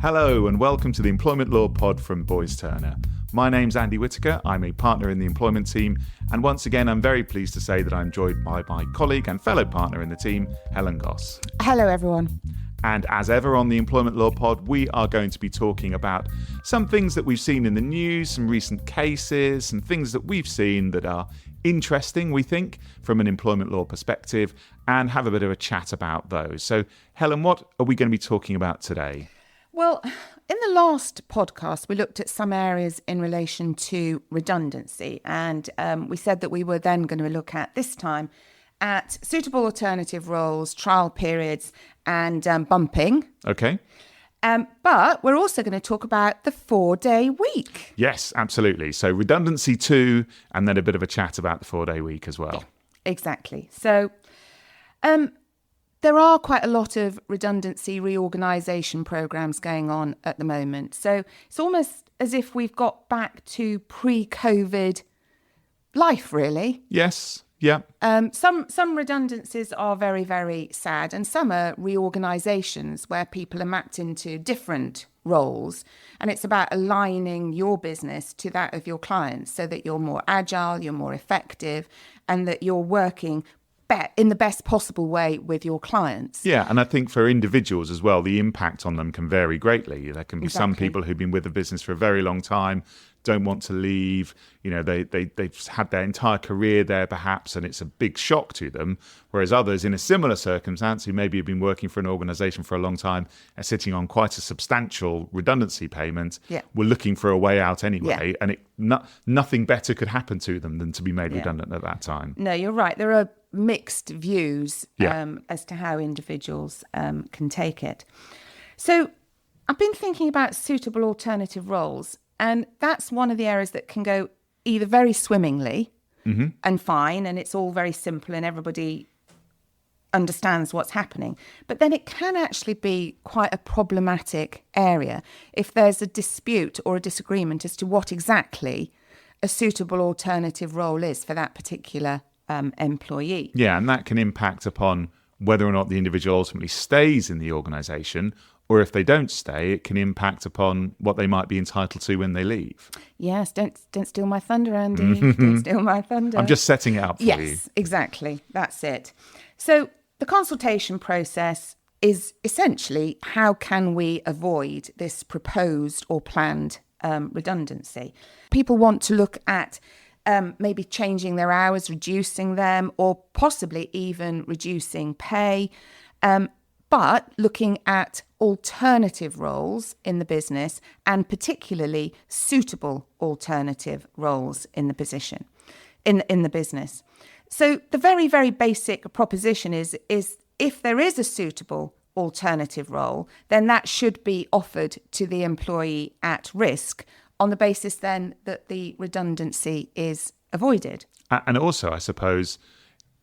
Hello and welcome to the Employment Law Pod from Boyce Turner. My name's Andy Whitaker, I'm a partner in the employment team, and once again I'm very pleased to say that I'm joined by my colleague and fellow partner in the team, Helen Goss. Hello everyone. And as ever on the Employment Law Pod, we are going to be talking about some things that we've seen in the news, some recent cases, some things that we've seen that are interesting, we think, from an employment law perspective, and have a bit of a chat about those. So, Helen, what are we going to be talking about today? Well, in the last podcast, we looked at some areas in relation to redundancy, and we said that we were then going to look at, this time, at suitable alternative roles, trial periods, and bumping. Okay. But we're also going to talk about the 4-day week. Yes, absolutely. So redundancy too, and then a bit of a chat about the 4-day week as well. Yeah, exactly. So there are quite a lot of redundancy reorganisation programmes going on at the moment. So it's almost as if we've got back to pre-COVID life, really. Yes. Yeah. Some redundancies are very, very sad, and some are reorganisations where people are mapped into different roles, and it's about aligning your business to that of your clients so that you're more agile, you're more effective, and that you're working in the best possible way with your clients. Yeah, and I think for individuals as well, the impact on them can vary greatly. There can be some people who've been with the business for a very long time, don't want to leave, they've had their entire career there perhaps, and it's a big shock to them, whereas others in a similar circumstance who maybe have been working for an organisation for a long time and sitting on quite a substantial redundancy payment, were looking for a way out anyway, and nothing better could happen to them than to be made redundant at that time. No, you're right. There are mixed views as to how individuals can take it. So I've been thinking about suitable alternative roles, and that's one of the areas that can go either very swimmingly and fine, and it's all very simple and everybody understands what's happening. But then it can actually be quite a problematic area if there's a dispute or a disagreement as to what exactly a suitable alternative role is for that particular employee. Yeah, and that can impact upon whether or not the individual ultimately stays in the organisation, or if they don't stay, it can impact upon what they might be entitled to when they leave. Yes, don't steal my thunder, Andy. Don't steal my thunder. I'm just setting it up for you. Yes, exactly. That's it. So the consultation process is essentially how can we avoid this proposed or planned redundancy. People want to look at maybe changing their hours, reducing them, or possibly even reducing pay, but looking at alternative roles in the business, and particularly suitable alternative roles in the position, in the business. So the very, very basic proposition is if there is a suitable alternative role, then that should be offered to the employee at risk, on the basis then that the redundancy is avoided. And also, I suppose,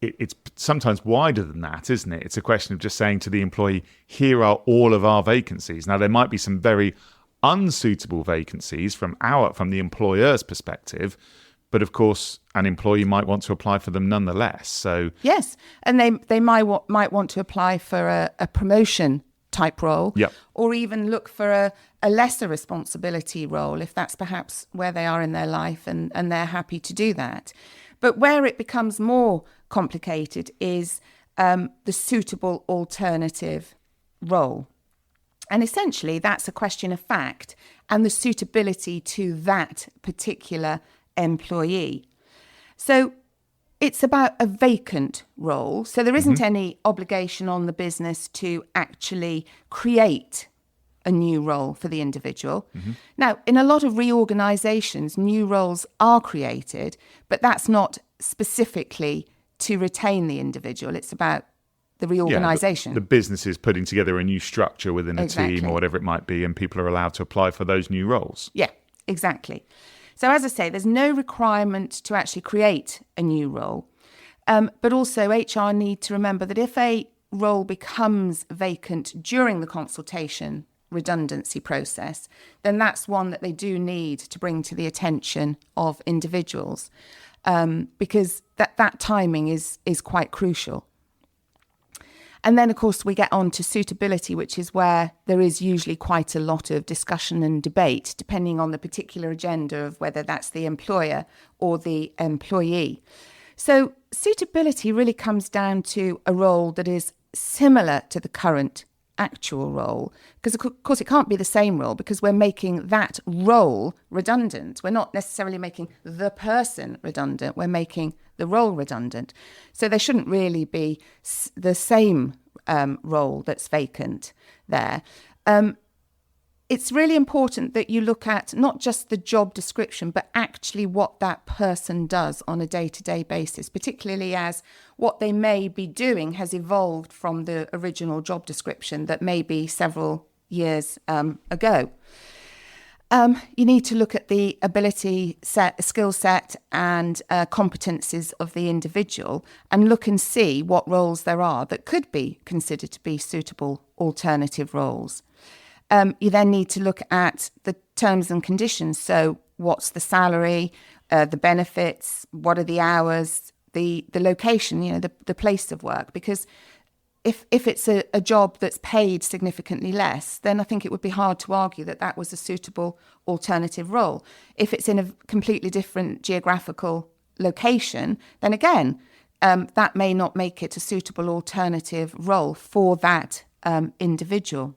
it's sometimes wider than that, isn't it? It's a question of just saying to the employee, here are all of our vacancies. Now, there might be some very unsuitable vacancies from the employer's perspective, but of course, an employee might want to apply for them nonetheless. So yes, and they might want to apply for a promotion type role, or even look for a lesser responsibility role if that's perhaps where they are in their life, and they're happy to do that. But where it becomes more complicated is the suitable alternative role. And essentially that's a question of fact and the suitability to that particular employee. So it's about a vacant role. So there isn't any obligation on the business to actually create a new role for the individual. Now, in a lot of reorganisations, new roles are created, but that's not specifically to retain the individual. It's about the reorganisation. The business is putting together a new structure within a team or whatever it might be, and people are allowed to apply for those new roles. Yeah, exactly. So as I say, there's no requirement to actually create a new role. But also HR need to remember that if a role becomes vacant during the consultation redundancy process, then that's one that they do need to bring to the attention of individuals, because that timing is quite crucial. And then, of course, we get on to suitability, which is where there is usually quite a lot of discussion and debate, depending on the particular agenda of whether that's the employer or the employee. So suitability really comes down to a role that is similar to the current actual role, because of course it can't be the same role, because we're making that role redundant. We're not necessarily making the person redundant, we're making the role redundant. So there shouldn't really be the same role that's vacant there. It's really important that you look at not just the job description, but actually what that person does on a day-to-day basis, particularly as what they may be doing has evolved from the original job description that may be several years ago. You need to look at the ability set, skill set and competencies of the individual and look and see what roles there are that could be considered to be suitable alternative roles. You then need to look at the terms and conditions. So what's the salary, the benefits, what are the hours, the location, the place of work. Because if it's a job that's paid significantly less, then I think it would be hard to argue that that was a suitable alternative role. If it's in a completely different geographical location, then again, that may not make it a suitable alternative role for that individual.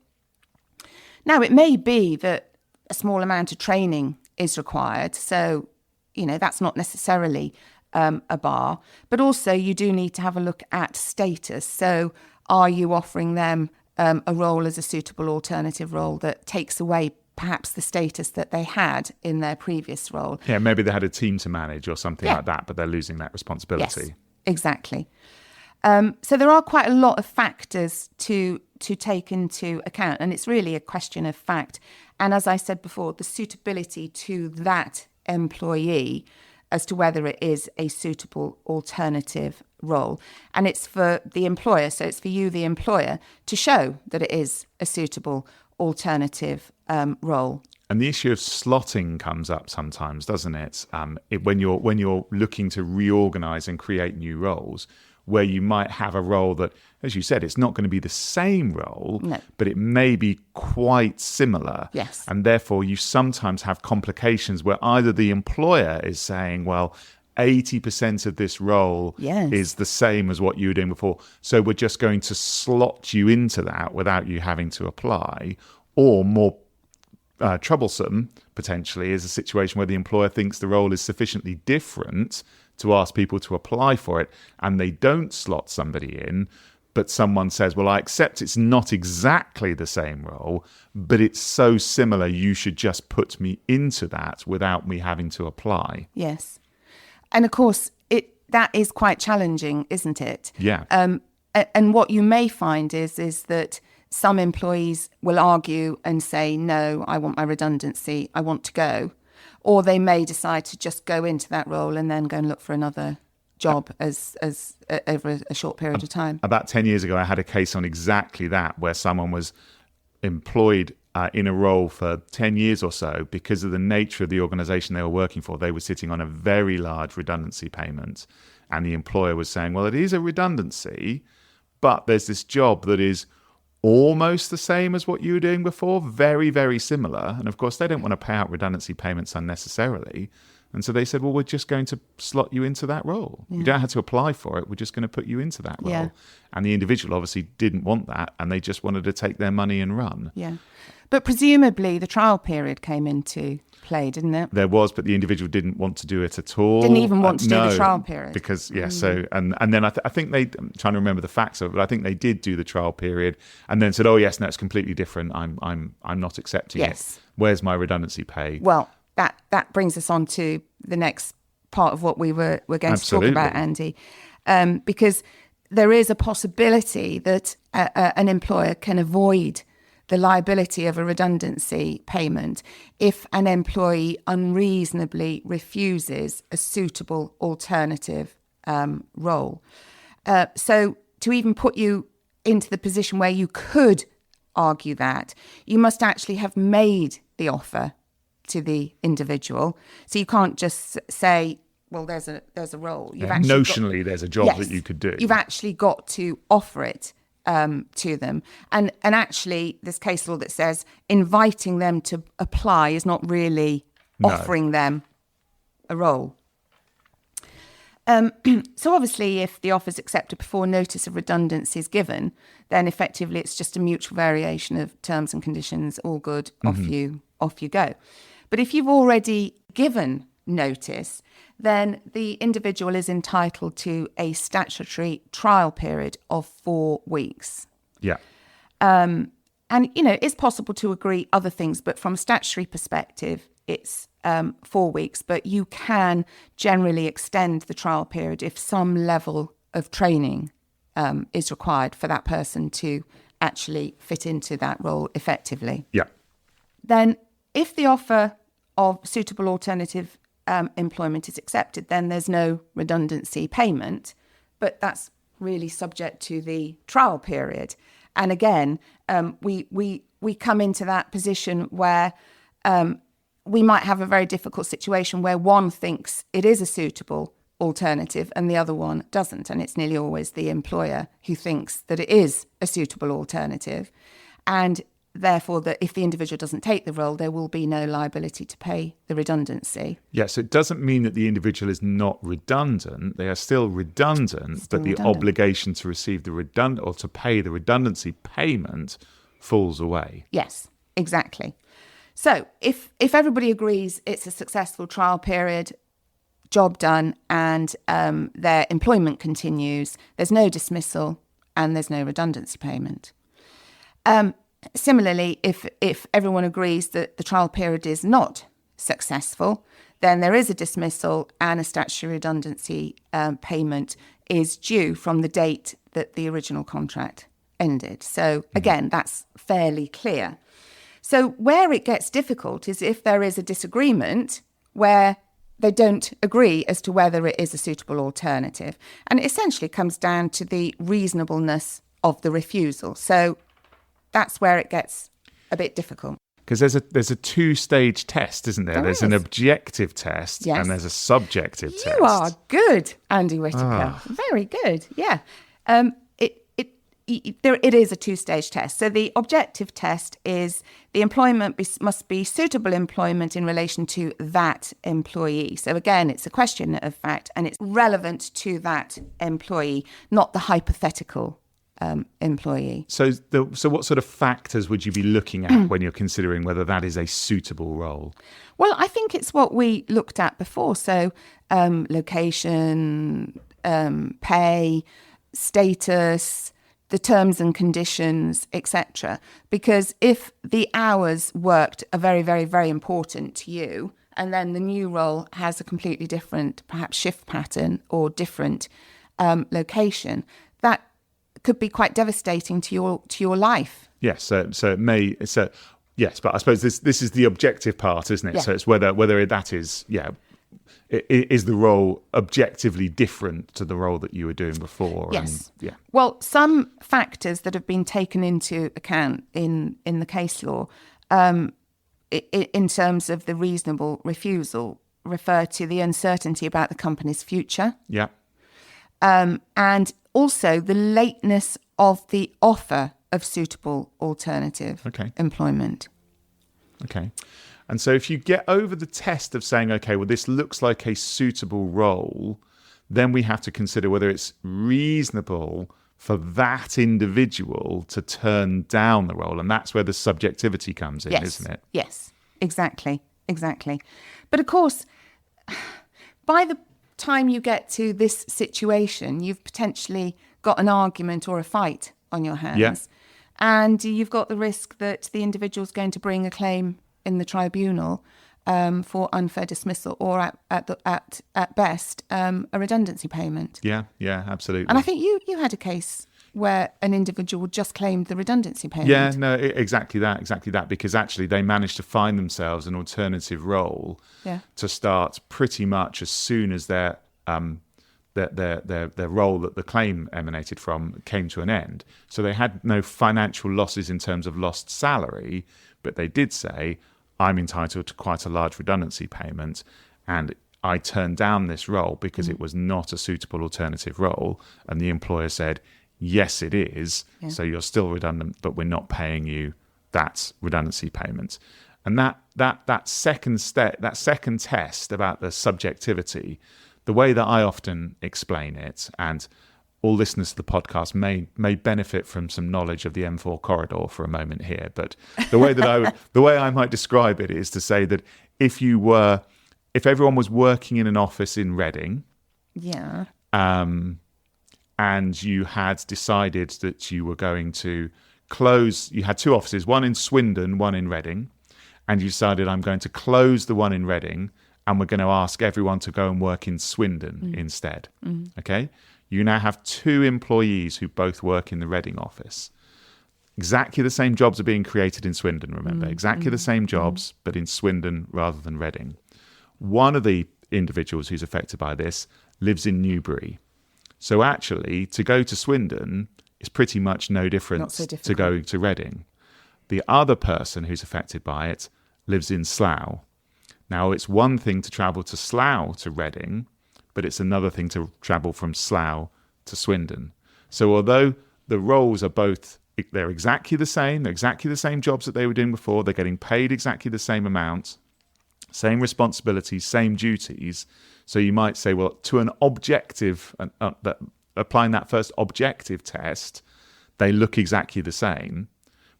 Now, it may be that a small amount of training is required, so, that's not necessarily a bar. But also, you do need to have a look at status. So, are you offering them a role as a suitable alternative role that takes away perhaps the status that they had in their previous role? Yeah, maybe they had a team to manage or something like that, but they're losing that responsibility. Yes, exactly. So there are quite a lot of factors to take into account, and it's really a question of fact. And as I said before, the suitability to that employee as to whether it is a suitable alternative role. And it's for the employer, so it's for you, the employer, to show that it is a suitable alternative role. And the issue of slotting comes up sometimes, doesn't it? When you're looking to reorganise and create new roles, where you might have a role that, as you said, it's not going to be the same role, but it may be quite similar. Yes. And therefore, you sometimes have complications where either the employer is saying, well, 80% of this role is the same as what you were doing before, so we're just going to slot you into that without you having to apply. Or more troublesome, potentially, is a situation where the employer thinks the role is sufficiently different to ask people to apply for it, and they don't slot somebody in, but someone says, well, I accept it's not exactly the same role, but it's so similar, you should just put me into that without me having to apply. Yes. And of course, that is quite challenging, isn't it? Yeah. And what you may find is that some employees will argue and say, no, I want my redundancy, I want to go. Or they may decide to just go into that role and then go and look for another job as over a short period of time. About 10 years ago, I had a case on exactly that, where someone was employed in a role for 10 years or so. Because of the nature of the organisation they were working for, they were sitting on a very large redundancy payment. And the employer was saying, well, it is a redundancy, but there's this job that is almost the same as what you were doing before, very, very similar. And of course, they don't want to pay out redundancy payments unnecessarily. And so they said, well, we're just going to slot you into that role. You don't have to apply for it. We're just going to put you into that role. Yeah. And the individual obviously didn't want that, and they just wanted to take their money and run. Yeah. But presumably the trial period came into play, didn't it? There was, but the individual didn't want to do it at all. Didn't even want to do the trial period. Because, so, and then I think they, I'm trying to remember the facts of it, but I think they did do the trial period and then said, oh yes, no, it's completely different. I'm not accepting it. Where's my redundancy pay? Well, that brings us on to the next part of what we're going to talk about, Andy. Because there is a possibility that an employer can avoid the liability of a redundancy payment if an employee unreasonably refuses a suitable alternative role. So to even put you into the position where you could argue that, you must actually have made the offer to the individual. So you can't just say, well, there's a role. Notionally, there's a job that you could do. You've actually got to offer it to them. And actually, there's case law that says inviting them to apply is not really offering them a role. So obviously, if the offer is accepted before notice of redundancy is given, then effectively it's just a mutual variation of terms and conditions. All good, off you go. But if you've already given notice, then the individual is entitled to a statutory trial period of 4 weeks. Yeah. And, it's possible to agree other things, but from a statutory perspective, it's 4 weeks. But you can generally extend the trial period if some level of training is required for that person to actually fit into that role effectively. Yeah. Then if the offer of suitable alternative employment is accepted, then there's no redundancy payment, but that's really subject to the trial period. And again, we come into that position where we might have a very difficult situation where one thinks it is a suitable alternative and the other one doesn't. And it's nearly always the employer who thinks that it is a suitable alternative. And therefore, that if the individual doesn't take the role, there will be no liability to pay the redundancy. Yes, it doesn't mean that the individual is not redundant. They are still redundant, but the obligation to receive the or to pay the redundancy payment falls away. Yes, exactly. So if everybody agrees it's a successful trial period, job done, and their employment continues, there's no dismissal and there's no redundancy payment. Similarly, if everyone agrees that the trial period is not successful, then there is a dismissal and a statutory redundancy payment is due from the date that the original contract ended. So again, that's fairly clear. So where it gets difficult is if there is a disagreement where they don't agree as to whether it is a suitable alternative. And it essentially comes down to the reasonableness of the refusal. So that's where it gets a bit difficult. Because there's a two-stage test, isn't there? There's an objective test and there's a subjective test. You are good, Andy Whittaker. Very good, yeah. It is a two-stage test. So the objective test is the employment must be suitable employment in relation to that employee. So again, it's a question of fact and it's relevant to that employee, not the hypothetical employee. So what sort of factors would you be looking at when you're considering whether that is a suitable role? Well, I think it's what we looked at before. So location, pay, status, the terms and conditions, etc. Because if the hours worked are very, very, very important to you, and then the new role has a completely different, perhaps shift pattern or different location, that could be quite devastating to your life. Yes, so it may. So yes, but I suppose this is the objective part, isn't it? Yeah. So it's whether that is is the role objectively different to the role that you were doing before? Yes. And, yeah. Well, some factors that have been taken into account in the case law, in terms of the reasonable refusal, refer to the uncertainty about the company's future. Yeah. And also the lateness of the offer of suitable alternative employment. Okay. And so if you get over the test of saying, okay, well, this looks like a suitable role, then we have to consider whether it's reasonable for that individual to turn down the role. And that's where the subjectivity comes in, isn't it? Yes, exactly. But of course, by the time you get to this situation, you've potentially got an argument or a fight on your hands. Yeah. And you've got the risk that the individual's going to bring a claim in the tribunal for unfair dismissal or at best a redundancy payment. Yeah, absolutely. And I think you had a case where an individual just claimed the redundancy payment. Yeah, no, exactly that, because actually they managed to find themselves an alternative role to start pretty much as soon as their role that the claim emanated from came to an end. So they had no financial losses in terms of lost salary, but they did say, I'm entitled to quite a large redundancy payment, and I turned down this role because it was not a suitable alternative role. And the employer said, yes, it is. Yeah. So you're still redundant, but we're not paying you that redundancy payment. And that second step, that second test about the subjectivity, the way that I often explain it, and all listeners to the podcast may benefit from some knowledge of the M4 corridor for a moment here. But the way I might describe it is to say that if everyone was working in an office in Reading, yeah, and you had decided that you were going to close, you had two offices, one in Swindon, one in Reading, and you decided, I'm going to close the one in Reading and we're going to ask everyone to go and work in Swindon instead. Okay? You now have two employees who both work in the Reading office. Exactly the same jobs are being created in Swindon, remember? Exactly the same jobs, but in Swindon rather than Reading. One of the individuals who's affected by this lives in Newbury. So actually, to go to Swindon is pretty much no different to going to Reading. The other person who's affected by it lives in Slough. Now, it's one thing to travel to Slough to Reading, but it's another thing to travel from Slough to Swindon. So although the roles are both, they're exactly the same jobs that they were doing before, they're getting paid exactly the same amount, same responsibilities, same duties. So you might say, well, to an objective, applying that first objective test, they look exactly the same.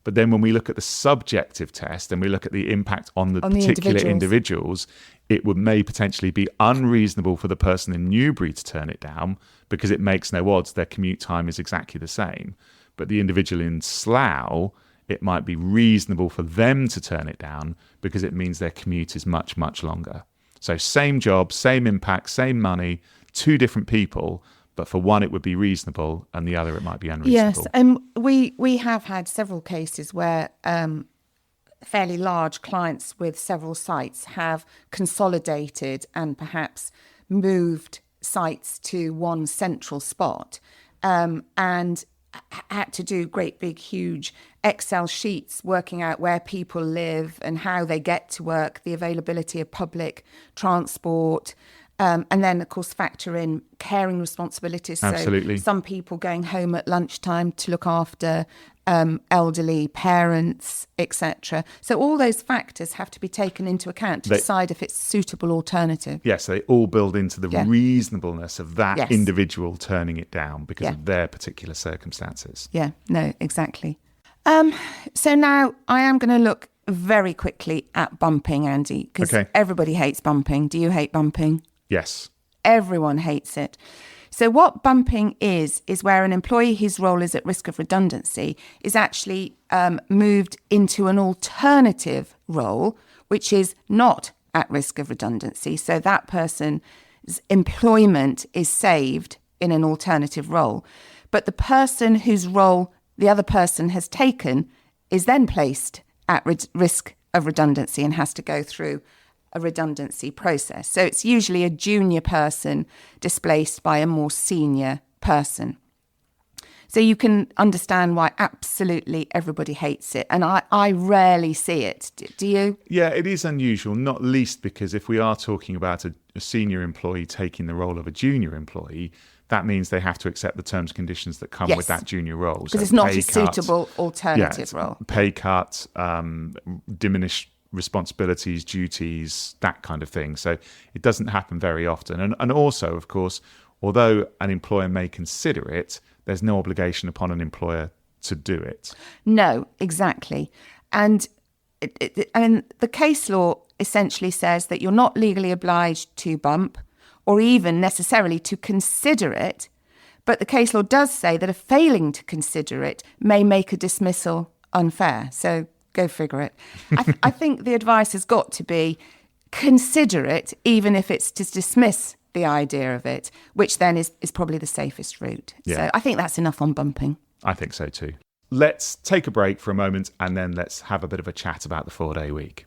But then when we look at the subjective test and we look at the impact on the particular individuals, it may potentially be unreasonable for the person in Newbury to turn it down because it makes no odds. Their commute time is exactly the same. But the individual in Slough, it might be reasonable for them to turn it down because it means their commute is much, much longer. So same job, same impact, same money, two different people. But for one, it would be reasonable, and the other, it might be unreasonable. Yes, and we have had several cases where fairly large clients with several sites have consolidated and perhaps moved sites to one central spot, and had to do great big huge Excel sheets working out where people live and how they get to work, the availability of public transport. And then, of course, factor in caring responsibilities. Absolutely. So some people going home at lunchtime to look after elderly parents, etc. So all those factors have to be taken into account to decide if it's a suitable alternative. Yes, they all build into the reasonableness of that individual turning it down because of their particular circumstances. Yeah, no, exactly. So now I am going to look very quickly at bumping, Andy, because everybody hates bumping. Do you hate bumping? Yes. Everyone hates it. So what bumping is where an employee whose role is at risk of redundancy is actually moved into an alternative role, which is not at risk of redundancy. So that person's employment is saved in an alternative role. But the person whose role the other person has taken is then placed at risk of redundancy and has to go through a redundancy process. So it's usually a junior person displaced by a more senior person. So you can understand why absolutely everybody hates it. And I rarely see it. Do you? Yeah, it is unusual, not least because if we are talking about a senior employee taking the role of a junior employee, that means they have to accept the terms and conditions that come with that junior role. Because it's not a suitable alternative role. Pay cut, diminished responsibilities, duties, that kind of thing. So it doesn't happen very often. And also, of course, although an employer may consider it, there's no obligation upon an employer to do it. No, exactly. And the case law essentially says that you're not legally obliged to bump or even necessarily to consider it. But the case law does say that a failing to consider it may make a dismissal unfair. So go figure it. I think the advice has got to be consider it, even if it's to dismiss the idea of it, which then is probably the safest route. Yeah. So I think that's enough on bumping. I think so too. Let's take a break for a moment and then let's have a bit of a chat about the 4-day week.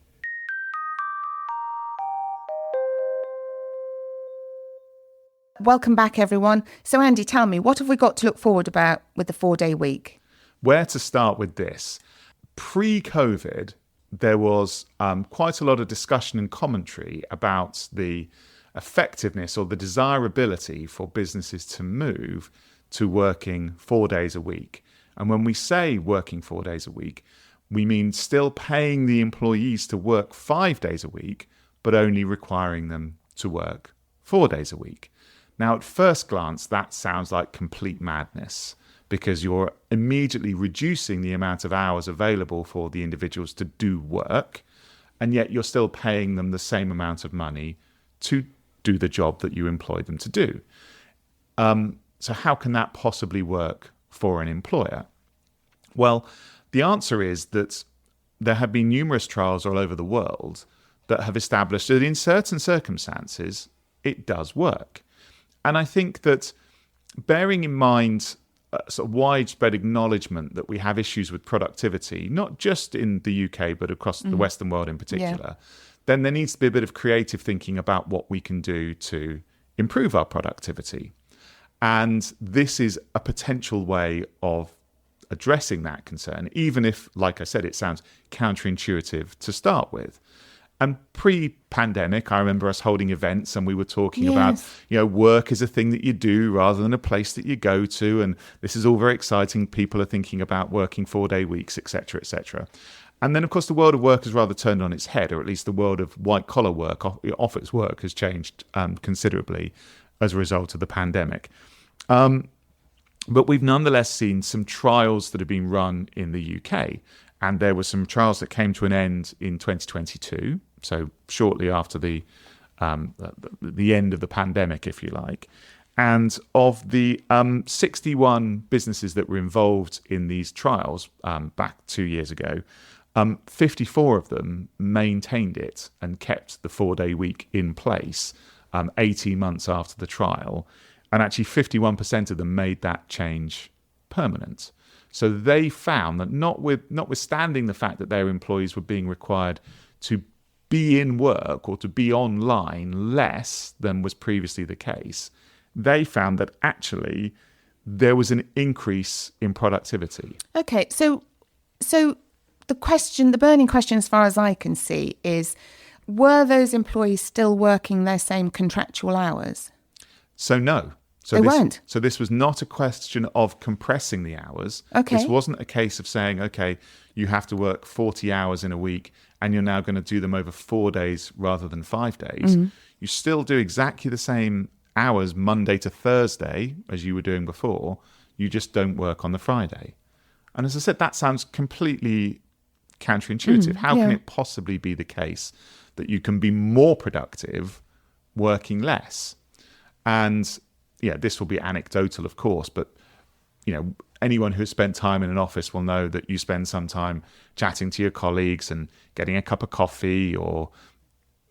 Welcome back, everyone. So Andy, tell me, what have we got to look forward about with the 4-day week? Where to start with this? Pre-COVID, there was quite a lot of discussion and commentary about the effectiveness or the desirability for businesses to move to working 4 days a week. And when we say working 4 days a week, we mean still paying the employees to work 5 days a week, but only requiring them to work 4 days a week. Now, at first glance, that sounds like complete madness, because you're immediately reducing the amount of hours available for the individuals to do work, and yet you're still paying them the same amount of money to do the job that you employed them to do. So how can that possibly work for an employer? Well, the answer is that there have been numerous trials all over the world that have established that in certain circumstances, it does work. And I think that bearing in mind sort of widespread acknowledgement that we have issues with productivity, not just in the UK, but across the Western world in particular, then there needs to be a bit of creative thinking about what we can do to improve our productivity. And this is a potential way of addressing that concern, even if, like I said, it sounds counterintuitive to start with. And pre-pandemic, I remember us holding events and we were talking about, work is a thing that you do rather than a place that you go to. And this is all very exciting. People are thinking about working 4-day weeks, etc., etc. And then, of course, the world of work has rather turned on its head, or at least the world of white-collar work, office work, has changed considerably as a result of the pandemic. But we've nonetheless seen some trials that have been run in the UK. And there were some trials that came to an end in 2022, so shortly after the end of the pandemic, if you like. And of the 61 businesses that were involved in these trials back 2 years ago, 54 of them maintained it and kept the 4-day week in place 18 months after the trial. And actually 51% of them made that change permanent. So they found that notwithstanding the fact that their employees were being required to be in work or to be online less than was previously the case, they found that actually there was an increase in productivity. Okay, so the burning question as far as I can see is, were those employees still working their same contractual hours? So no. They weren't. So this was not a question of compressing the hours. Okay. This wasn't a case of saying, okay, you have to work 40 hours in a week and you're now going to do them over 4 days rather than 5 days. Mm-hmm. You still do exactly the same hours Monday to Thursday as you were doing before. You just don't work on the Friday. And as I said, that sounds completely counterintuitive. How can it possibly be the case that you can be more productive working less? And this will be anecdotal, of course, but anyone who's spent time in an office will know that you spend some time chatting to your colleagues and getting a cup of coffee or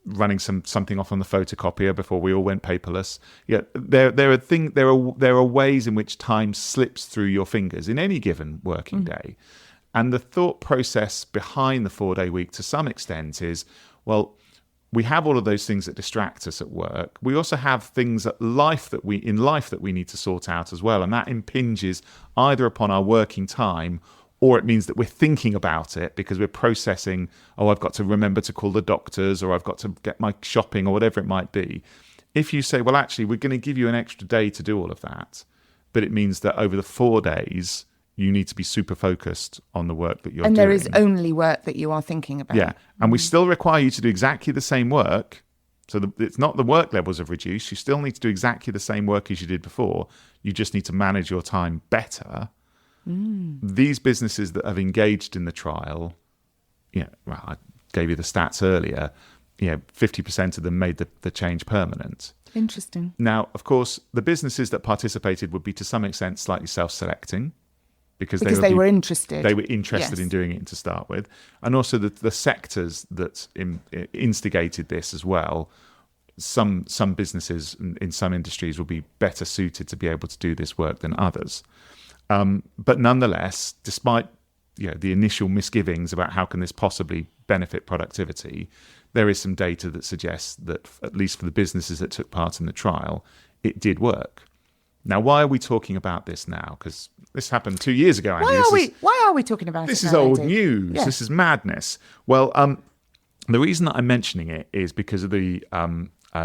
running something off on the photocopier before we all went paperless. There are ways in which time slips through your fingers in any given working day. And the thought process behind the 4-day week to some extent is, well, we have all of those things that distract us at work. We also have things in life that we need to sort out as well. And that impinges either upon our working time, or it means that we're thinking about it because we're processing, I've got to remember to call the doctors, or I've got to get my shopping, or whatever it might be. If you say, well, actually, we're going to give you an extra day to do all of that, but it means that over the 4 days, you need to be super focused on the work that you're doing. And there is only work that you are thinking about. Yeah. And we still require you to do exactly the same work. So it's not the work levels have reduced. You still need to do exactly the same work as you did before. You just need to manage your time better. These businesses that have engaged in the trial, I gave you the stats earlier, 50% of them made the change permanent. Interesting. Now, of course, the businesses that participated would be to some extent slightly self-selecting. Because they were interested. They were interested in doing it to start with. And also the sectors that instigated this as well. Some businesses in some industries will be better suited to be able to do this work than others. But nonetheless, despite the initial misgivings about how can this possibly benefit productivity, there is some data that suggests that, at least for the businesses that took part in the trial, it did work. Now, why are we talking about this now? Because this happened 2 years ago, Andy. Why are we talking about this? This is old news. Yeah. This is madness. Well, the reason that I'm mentioning it is because of the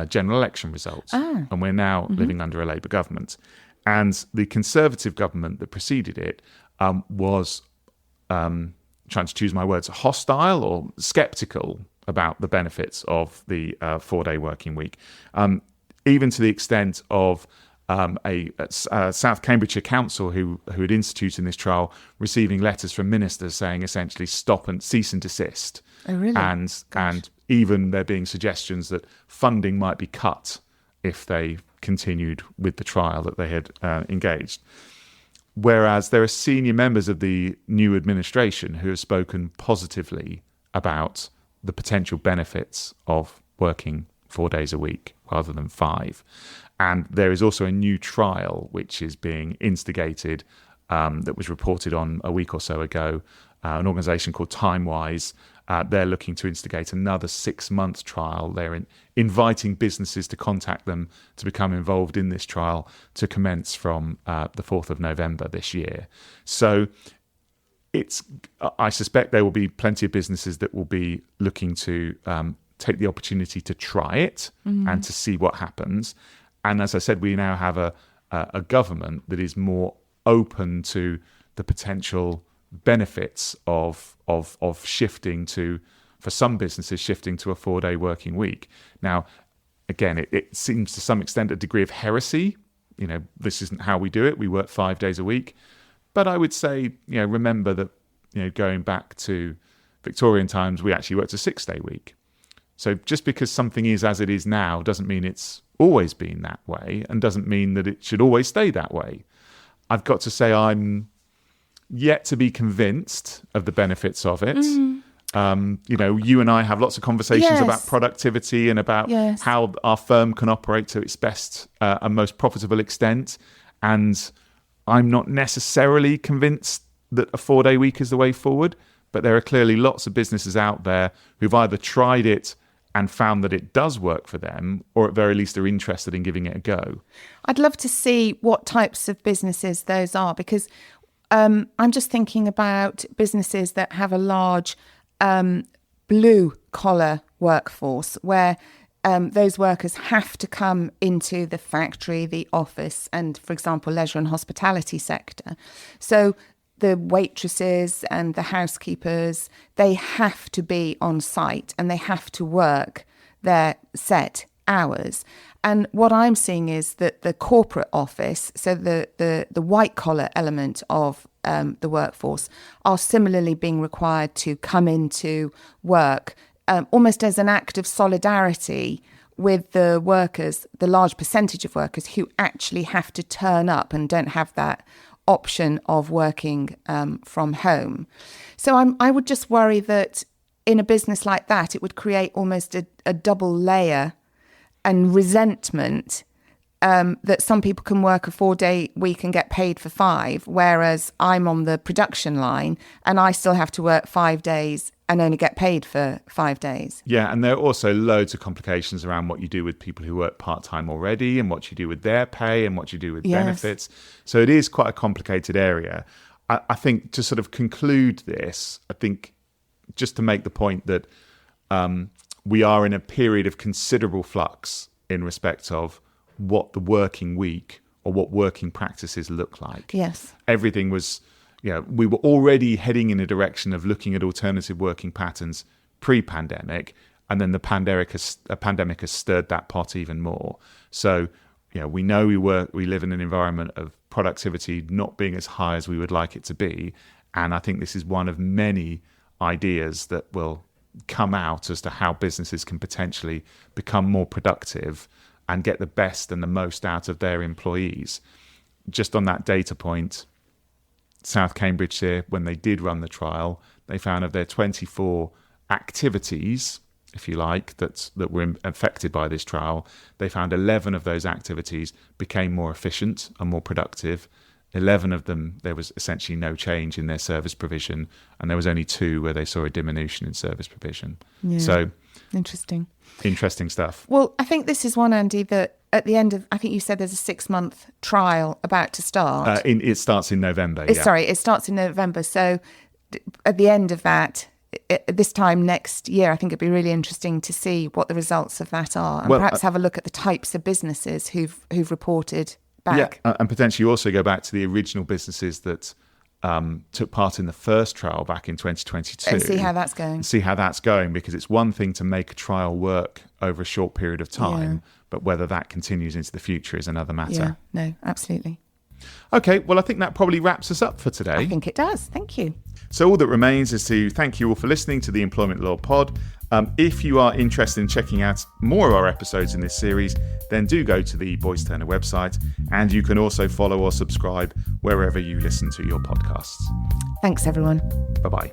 general election results. And we're now living under a Labour government. And the Conservative government that preceded it was, trying to choose my words, hostile or sceptical about the benefits of the 4-day working week, even to the extent of a South Cambridgeshire council who had instituted this trial receiving letters from ministers saying essentially stop and cease and desist. Oh, really? And even there being suggestions that funding might be cut if they continued with the trial that they had engaged. Whereas there are senior members of the new administration who have spoken positively about the potential benefits of working 4 days a week rather than 5. And there is also a new trial which is being instigated that was reported on a week or so ago, an organisation called Timewise. They're looking to instigate another 6-month trial. They're inviting businesses to contact them to become involved in this trial to commence from the 4th of November this year. So I suspect there will be plenty of businesses that will be looking to take the opportunity to try it and to see what happens. And as I said, we now have a government that is more open to the potential benefits of shifting to, for some businesses, shifting to a 4-day working week. Now, again, it seems to some extent a degree of heresy. This isn't how we do it. We work 5 days a week. But I would say, remember that, going back to Victorian times, we actually worked a 6-day week. So just because something is as it is now doesn't mean it's always been that way, and doesn't mean that it should always stay that way. I've got to say I'm yet to be convinced of the benefits of it. You and I have lots of conversations about productivity and about how our firm can operate to its best and most profitable extent. And I'm not necessarily convinced that a 4-day week is the way forward, but there are clearly lots of businesses out there who've either tried it and found that it does work for them, or at very least are interested in giving it a go. I'd love to see what types of businesses those are, because I'm just thinking about businesses that have a large blue-collar workforce where those workers have to come into the factory, the office, and, for example, leisure and hospitality sector. So the waitresses and the housekeepers, they have to be on site and they have to work their set hours. And what I'm seeing is that the corporate office, so the white collar element of the workforce, are similarly being required to come into work almost as an act of solidarity with the workers, the large percentage of workers who actually have to turn up and don't have that option of working from home. So I would just worry that in a business like that, it would create almost a double layer and resentment that some people can work a 4-day week and get paid for 5, whereas I'm on the production line and I still have to work 5 days and only get paid for 5 days. Yeah, and there are also loads of complications around what you do with people who work part-time already and what you do with their pay and what you do with benefits. So it is quite a complicated area. I think to sort of conclude this, I think just to make the point that we are in a period of considerable flux in respect of what the working week or what working practices look like. Yes. Everything was... we were already heading in a direction of looking at alternative working patterns pre-pandemic, and then the pandemic has stirred that pot even more. So, we know we live in an environment of productivity not being as high as we would like it to be, and I think this is one of many ideas that will come out as to how businesses can potentially become more productive and get the best and the most out of their employees. Just on that data point, South Cambridgeshire, when they did run the trial, they found of their 24 activities, if you like, that were affected by this trial, they found 11 of those activities became more efficient and more productive. 11 of them, there was essentially no change in their service provision, and there was only 2 where they saw a diminution in service provision. Yeah. So interesting stuff. Well, I think this is one, Andy, that at the end of, I think you said there's a 6-month trial about to start. It starts in November. Sorry, it starts in November. So at the end of that, this time next year, I think it'd be really interesting to see what the results of that are, and perhaps have a look at the types of businesses who've reported back. Yeah, and potentially also go back to the original businesses that took part in the first trial back in 2022. And see how that's going. See how that's going, because it's one thing to make a trial work over a short period of time, but whether that continues into the future is another matter. Yeah, no, absolutely. Okay, well, I think that probably wraps us up for today. I think it does. Thank you. So all that remains is to thank you all for listening to the Employment Law Pod. If you are interested in checking out more of our episodes in this series, then do go to the Boyce Turner website, and you can also follow or subscribe wherever you listen to your podcasts. Thanks, everyone. Bye-bye.